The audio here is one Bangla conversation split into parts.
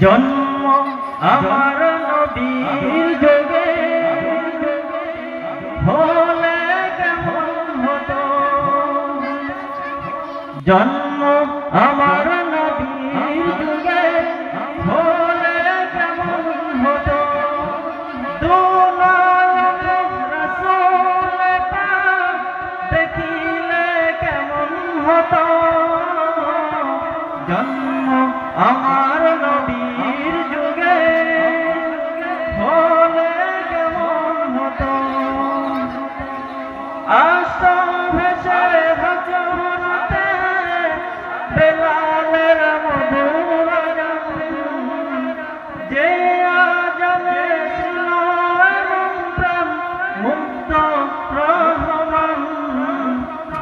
জন্ম আমার নবীর যুগে হলে কেমন হতো, জন্ম আমার নবীর যুগে হলে কেমন হতো, দুনয়নে রাসূল পাক দেখিলে কেমন হতো, জন্ম আমার নবীর যুগে হলে কেমন হতো, আসতো ভেসে ভজনতে বেলালের মধুর আজান, যে আজানে ছিল এমন প্রাণ মুক্ত রহমান,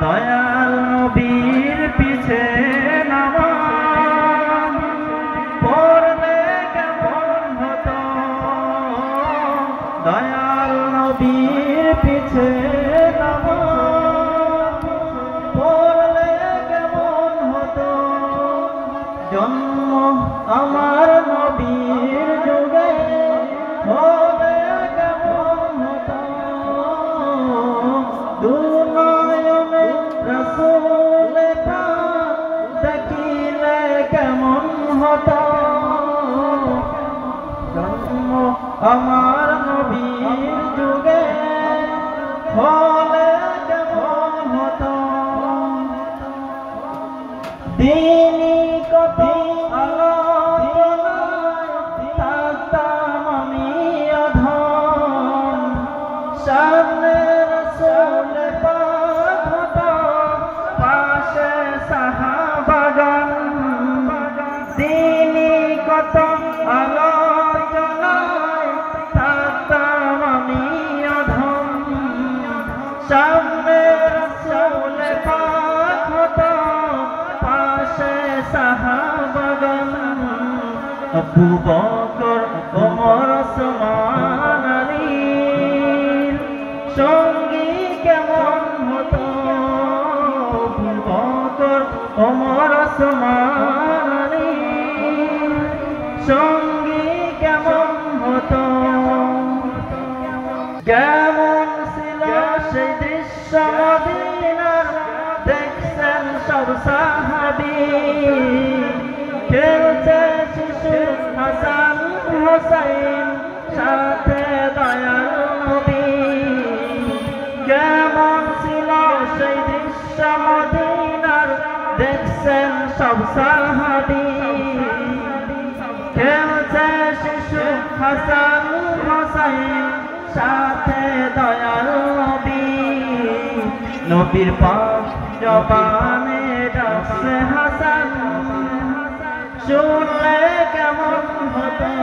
দয়াল নবীর পিছে নামাজ পড়লে কেমন হতো, দয়াল নবীর পিছে নামাজ পড়লে কেমন হতো, জন্ম আমার নবীর যুগে হলে কেমন হতো, দুনয়নে রাসূল পাক দেখিলে কেমন হতো, জন্ম আমার নবীর যুগে হলে কেমন হতো, দিনই কত আলোচনায় থাকতাম আমি অধম, সামনে রাসূল পাক হতো, পাশে সাহাবাগণ, দিনই কত আলোচনায় থাকতাম আমি অধম, সামনে রাসূল পাক হতো, পাশে সাহাবাগণ, আবু বকর ওমর ওসমান আলীর সঙ্গী কেমন হতো, আবু বকর ওমর ওসমান আলীর সঙ্গী কেমন হতো, কেমন ছিল সেই দৃশ্য মদিনার দেখছেন সব সাহাবী, খেলছে শিশু হাসান হোসেন সাথে দয়াল নবী, কেমন ছিল সেই দৃশ্য মদিনার দেখছেন সব সাহাবী, খেলছে শিশু হাসান হোসেন সাথে দয়াল নবী, নবীর পাক জবানে ডাকছে হাসান, শুনলে কেমন হতো,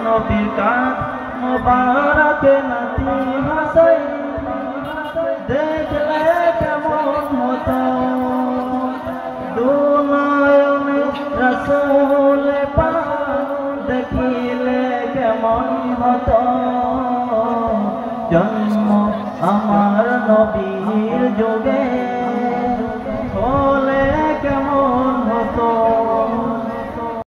নবীর কাঁধ মোবারকে নাতি হাসান দেখলে কেমন হতো, দুনয়নে রাসূল পাক দেখিলে কেমন হতো, জন্ম আমার নবীর যুগে